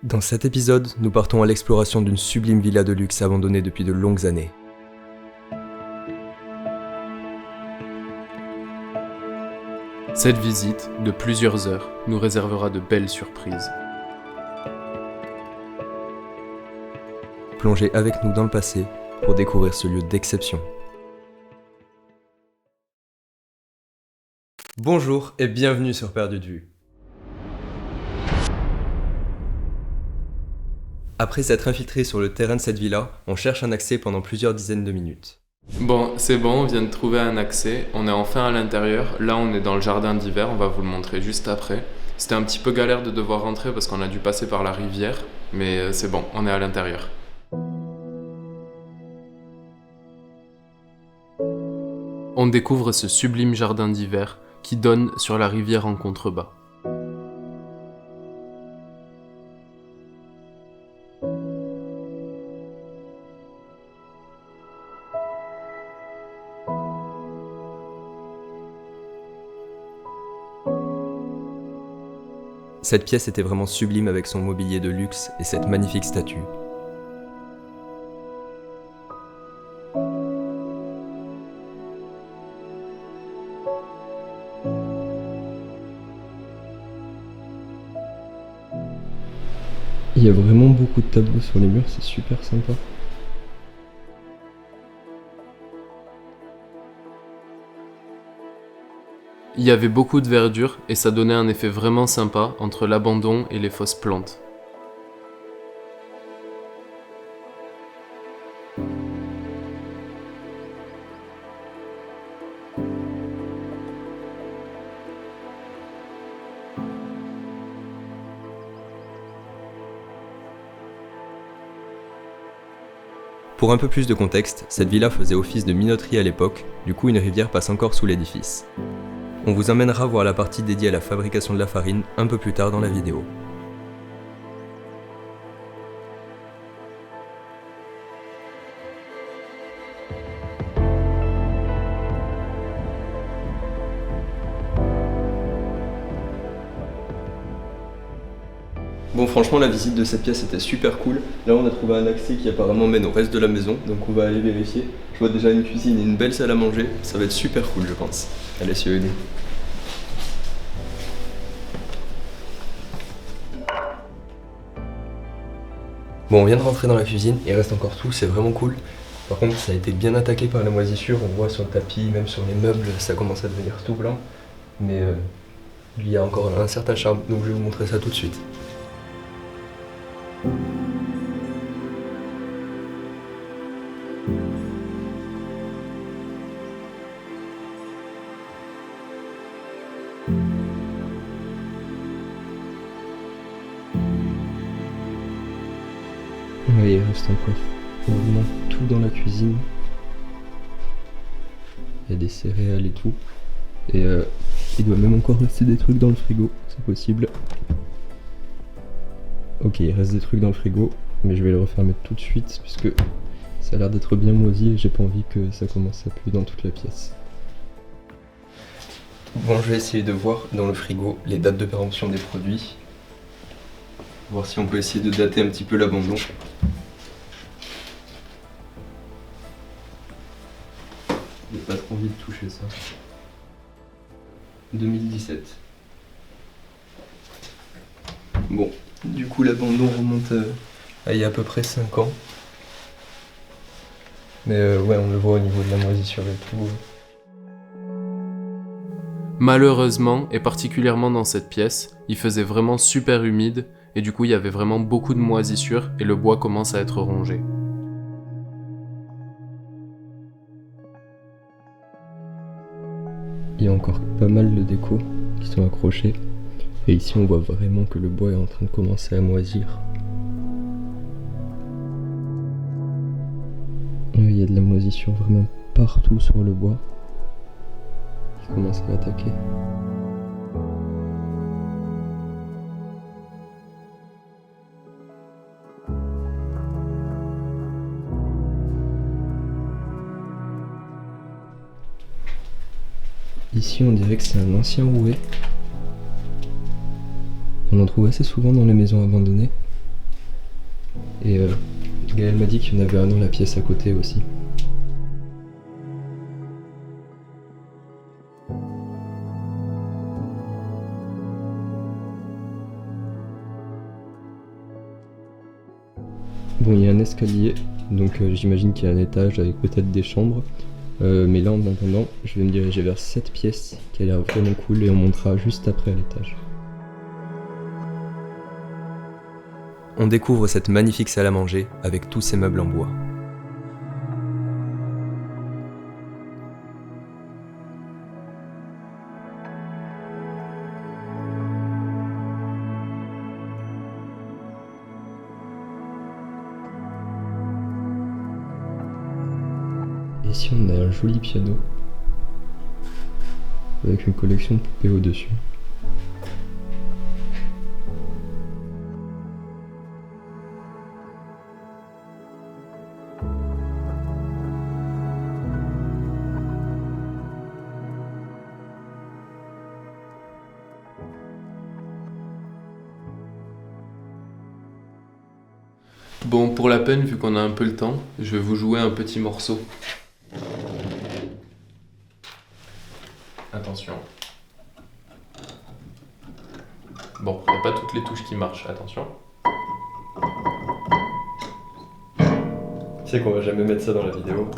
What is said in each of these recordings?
Dans cet épisode, nous partons à l'exploration d'une sublime villa de luxe abandonnée depuis de longues années. Cette visite, de plusieurs heures, nous réservera de belles surprises. Plongez avec nous dans le passé pour découvrir ce lieu d'exception. Bonjour et bienvenue sur Perdu de Vue. Après s'être infiltré sur le terrain de cette villa, on cherche un accès pendant plusieurs dizaines de minutes. Bon, c'est bon, on vient de trouver un accès, on est enfin à l'intérieur. Là, on est dans le jardin d'hiver, on va vous le montrer juste après. C'était un petit peu galère de devoir rentrer parce qu'on a dû passer par la rivière, mais c'est bon, on est à l'intérieur. On découvre ce sublime jardin d'hiver qui donne sur la rivière en contrebas. Cette pièce était vraiment sublime avec son mobilier de luxe et cette magnifique statue. Il y a vraiment beaucoup de tableaux sur les murs, c'est super sympa. Il y avait beaucoup de verdure et ça donnait un effet vraiment sympa entre l'abandon et les fausses plantes. Pour un peu plus de contexte, cette villa faisait office de minoterie à l'époque, du coup une rivière passe encore sous l'édifice. On vous emmènera voir la partie dédiée à la fabrication de la farine un peu plus tard dans la vidéo. Bon, franchement, la visite de cette pièce était super cool. Là, on a trouvé un accès qui apparemment mène au reste de la maison, donc on va aller vérifier. Je vois déjà une cuisine et une belle salle à manger. Ça va être super cool, je pense. Allez, s'y aider. Bon, on vient de rentrer dans la cuisine, il reste encore tout, c'est vraiment cool. Par contre, ça a été bien attaqué par la moisissure, on voit sur le tapis, même sur les meubles, ça commence à devenir tout blanc. Mais il y a encore un certain charme, donc je vais vous montrer ça tout de suite. Ouais, il reste encore vraiment tout dans la cuisine. Il y a des céréales et tout. Et il doit même encore rester des trucs dans le frigo, c'est possible. Ok, il reste des trucs dans le frigo, mais je vais les refermer tout de suite puisque ça a l'air d'être bien moisi et j'ai pas envie que ça commence à puer dans toute la pièce. Bon, je vais essayer de voir dans le frigo les dates de péremption des produits. Voir si on peut essayer de dater un petit peu l'abandon. J'ai pas trop envie de toucher ça. 2017. Bon, du coup l'abandon remonte à il y a à peu près 5 ans. Mais ouais, on le voit au niveau de la moisissure et tout. Malheureusement, et particulièrement dans cette pièce, il faisait vraiment super humide et du coup il y avait vraiment beaucoup de moisissures et le bois commence à être rongé. Il y a encore pas mal de décos qui sont accrochés. Et ici on voit vraiment que le bois est en train de commencer à moisir. Il y a de la moisissure vraiment partout sur le bois qui commence à l'attaquer. Ici on dirait que c'est un ancien rouet. On en trouve assez souvent dans les maisons abandonnées. Et Gaël m'a dit qu'il y en avait un dans la pièce à côté aussi. Bon, il y a un escalier, donc j'imagine qu'il y a un étage avec peut-être des chambres. Mais là, en attendant, je vais me diriger vers cette pièce qui a l'air vraiment cool et on montera juste après à l'étage. On découvre cette magnifique salle à manger avec tous ses meubles en bois. Et ici on a un joli piano avec une collection de poupées au-dessus. Bon, pour la peine, vu qu'on a un peu le temps, je vais vous jouer un petit morceau. Attention. Bon, il n'y a pas toutes les touches qui marchent, attention. Tu sais qu'on va jamais mettre ça dans la vidéo.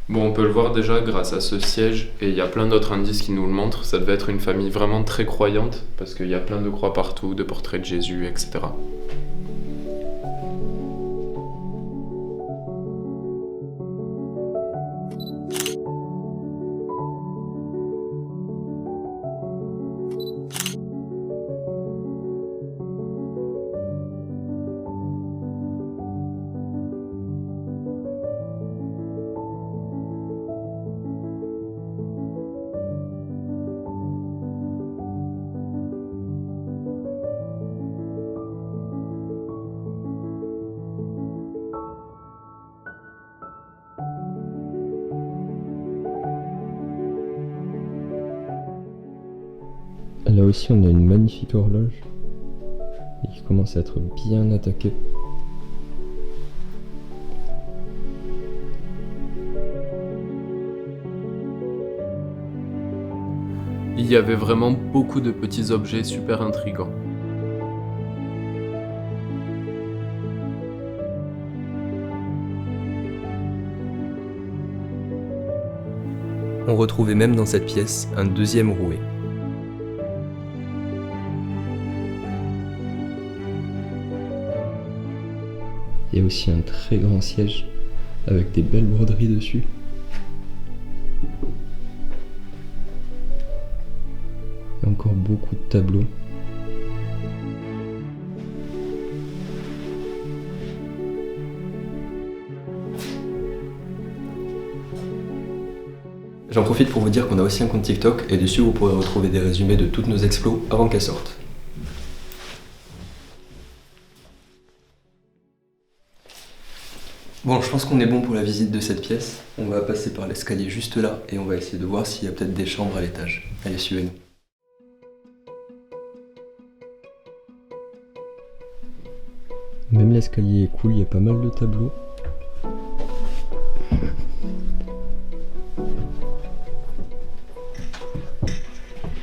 Bon, on peut le voir déjà grâce à ce siège, et il y a plein d'autres indices qui nous le montrent. Ça devait être une famille vraiment très croyante, parce qu'il y a plein de croix partout, de portraits de Jésus, etc. Là aussi on a une magnifique horloge et qui commence à être bien attaquée. Il y avait vraiment beaucoup de petits objets super intrigants. On retrouvait même dans cette pièce un deuxième rouet. Il y a aussi un très grand siège avec des belles broderies dessus. Et encore beaucoup de tableaux. J'en profite pour vous dire qu'on a aussi un compte TikTok et dessus vous pourrez retrouver des résumés de toutes nos explos avant qu'elles sortent. Bon, je pense qu'on est bon pour la visite de cette pièce. On va passer par l'escalier juste là et on va essayer de voir s'il y a peut-être des chambres à l'étage. Allez, suivez-nous. Même l'escalier est cool, il y a pas mal de tableaux.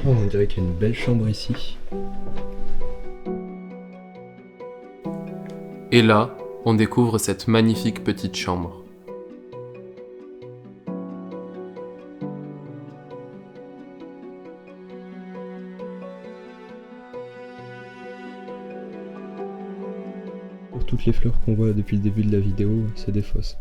Oh, on dirait qu'il y a une belle chambre ici. Et là, on découvre cette magnifique petite chambre. Pour toutes les fleurs qu'on voit depuis le début de la vidéo, c'est des fausses.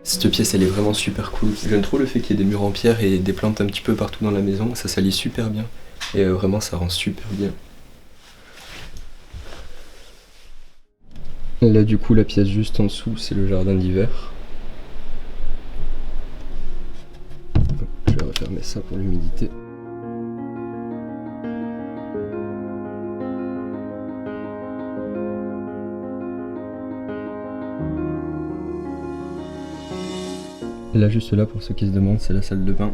Cette pièce elle est vraiment super cool. J'aime trop le fait qu'il y ait des murs en pierre et des plantes un petit peu partout dans la maison, ça s'allie super bien. Et vraiment ça rend super bien. Là du coup la pièce juste en dessous c'est le jardin d'hiver. met ça pour l'humidité. Là, juste là, pour ceux qui se demandent, c'est la salle de bain,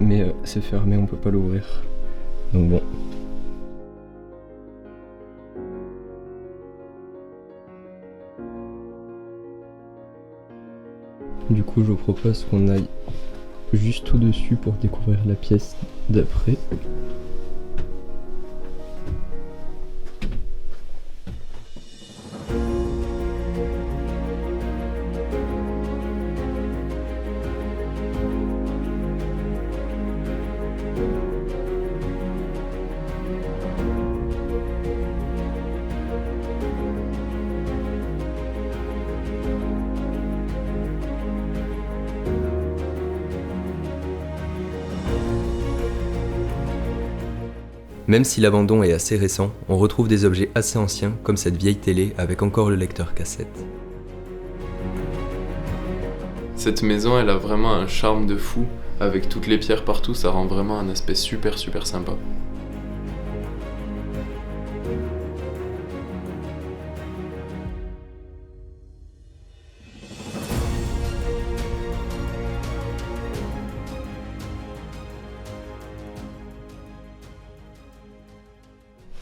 mais c'est fermé, on peut pas l'ouvrir. Donc bon. Du coup, je vous propose qu'on aille juste au-dessus pour découvrir la pièce d'après. Même si l'abandon est assez récent, on retrouve des objets assez anciens comme cette vieille télé avec encore le lecteur cassette. Cette maison, elle a vraiment un charme de fou. Avec toutes les pierres partout, ça rend vraiment un aspect super sympa.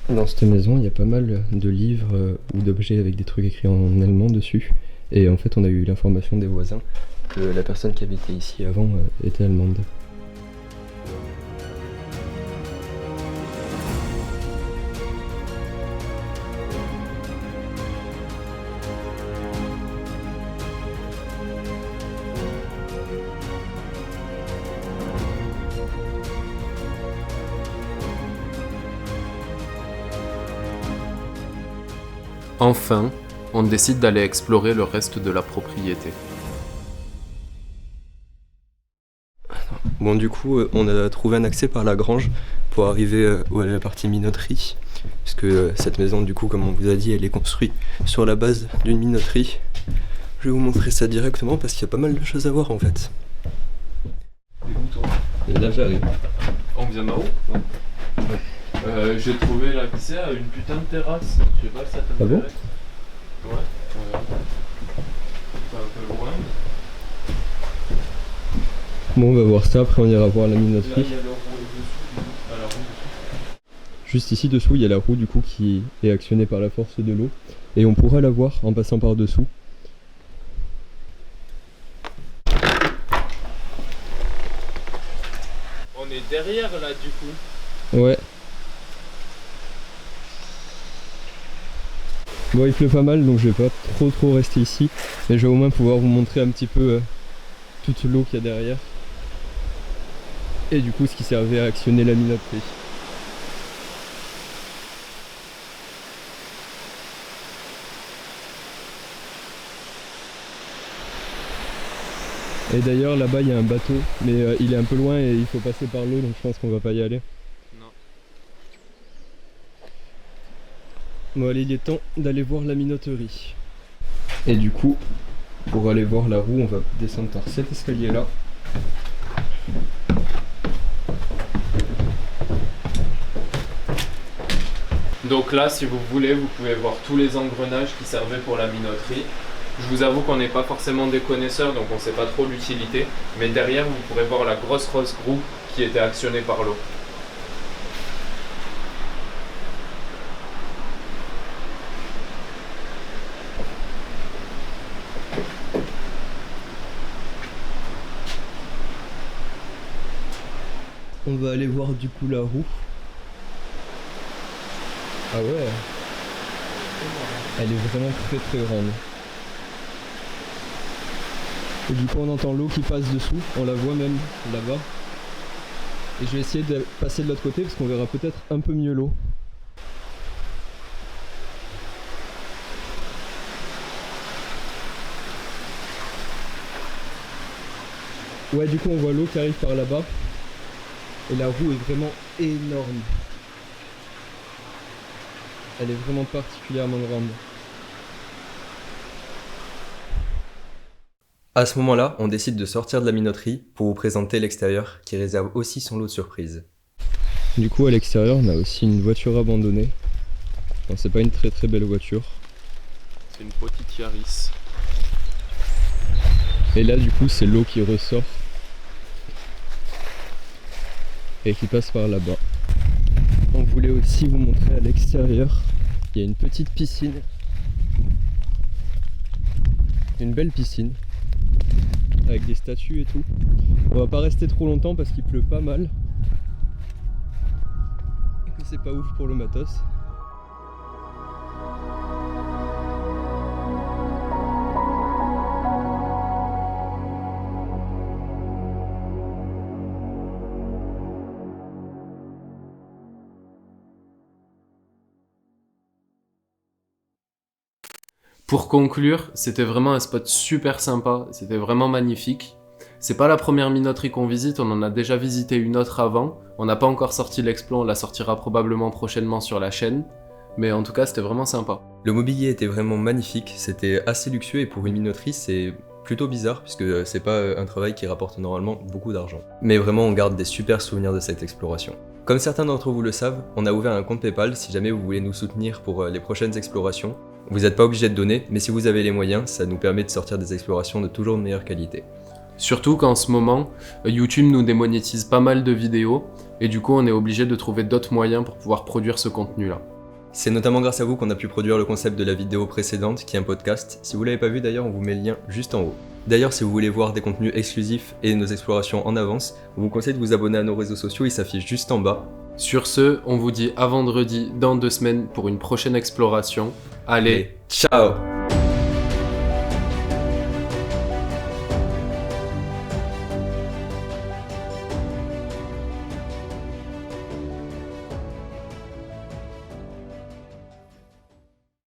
Dans cette maison, il y a pas mal de livres ou d'objets avec des trucs écrits en allemand dessus. Et en fait, on a eu l'information des voisins que la personne qui habitait ici avant était allemande. Enfin, on décide d'aller explorer le reste de la propriété. Bon, du coup, on a trouvé un accès par la grange pour arriver à la partie minoterie. Puisque cette maison, du coup, comme on vous a dit, elle est construite sur la base d'une minoterie. Je vais vous montrer ça directement parce qu'il y a pas mal de choses à voir en fait. Et là, j'arrive. On vient d'en haut? J'ai trouvé l'accès à une putain de terrasse. Je sais pas si ça t'intéresse. Ah bon? Ouais, regarde. C'est un peu loin. Bon, on va voir ça, après on ira voir la Là, minoterie. il y a le roue dessus, à la roue dessus. Juste ici dessous, il y a la roue du coup qui est actionnée par la force de l'eau. Et on pourra la voir en passant par dessous. On est derrière là du coup. Ouais. Bon, il pleut pas mal donc je vais pas trop rester ici. Mais je vais au moins pouvoir vous montrer un petit peu toute l'eau qu'il y a derrière. Et du coup ce qui servait à actionner la minoterie. Et d'ailleurs là-bas il y a un bateau, mais il est un peu loin et il faut passer par l'eau donc je pense qu'on va pas y aller. Non. Bon allez, il est temps d'aller voir la minoterie. Et du coup, pour aller voir la roue, on va descendre par cet escalier là. Donc là, si vous voulez, vous pouvez voir tous les engrenages qui servaient pour la minoterie. Je vous avoue qu'on n'est pas forcément des connaisseurs, donc on ne sait pas trop l'utilité. Mais derrière, vous pourrez voir la grosse rose roue qui était actionnée par l'eau. On va aller voir du coup la roue. Ah ouais. Elle est vraiment très ronde. Et du coup on entend l'eau qui passe dessous, on la voit même là-bas. Et je vais essayer de passer de l'autre côté parce qu'on verra peut-être un peu mieux l'eau. Ouais, du coup on voit l'eau qui arrive par là-bas. Et la roue est vraiment énorme. Elle est vraiment particulièrement grande. À ce moment-là, on décide de sortir de la minoterie pour vous présenter l'extérieur qui réserve aussi son lot de surprises. Du coup, à l'extérieur, on a aussi une voiture abandonnée. Bon, c'est pas une très très belle voiture. C'est une petite Yaris. Et là, du coup, c'est l'eau qui ressort et qui passe par là-bas. On voulait aussi vous montrer à l'extérieur, il y a une petite piscine. Une belle piscine avec des statues et tout. On va pas rester trop longtemps parce qu'il pleut pas mal et que c'est pas ouf pour le matos. Pour conclure, c'était vraiment un spot super sympa, c'était vraiment magnifique. C'est pas la première minoterie qu'on visite, on en a déjà visité une autre avant. On n'a pas encore sorti l'explo, on la sortira probablement prochainement sur la chaîne. Mais en tout cas, c'était vraiment sympa. Le mobilier était vraiment magnifique, c'était assez luxueux et pour une minoterie, c'est plutôt bizarre puisque c'est pas un travail qui rapporte normalement beaucoup d'argent. Mais vraiment, on garde des super souvenirs de cette exploration. Comme certains d'entre vous le savent, on a ouvert un compte PayPal si jamais vous voulez nous soutenir pour les prochaines explorations. Vous n'êtes pas obligé de donner, mais si vous avez les moyens, ça nous permet de sortir des explorations de toujours de meilleure qualité. Surtout qu'en ce moment, YouTube nous démonétise pas mal de vidéos, et du coup on est obligé de trouver d'autres moyens pour pouvoir produire ce contenu-là. C'est notamment grâce à vous qu'on a pu produire le concept de la vidéo précédente, qui est un podcast. Si vous l'avez pas vu d'ailleurs, on vous met le lien juste en haut. D'ailleurs, si vous voulez voir des contenus exclusifs et nos explorations en avance, on vous conseille de vous abonner à nos réseaux sociaux, ils s'affichent juste en bas. Sur ce, on vous dit à vendredi dans 2 semaines pour une prochaine exploration. Allez, ciao!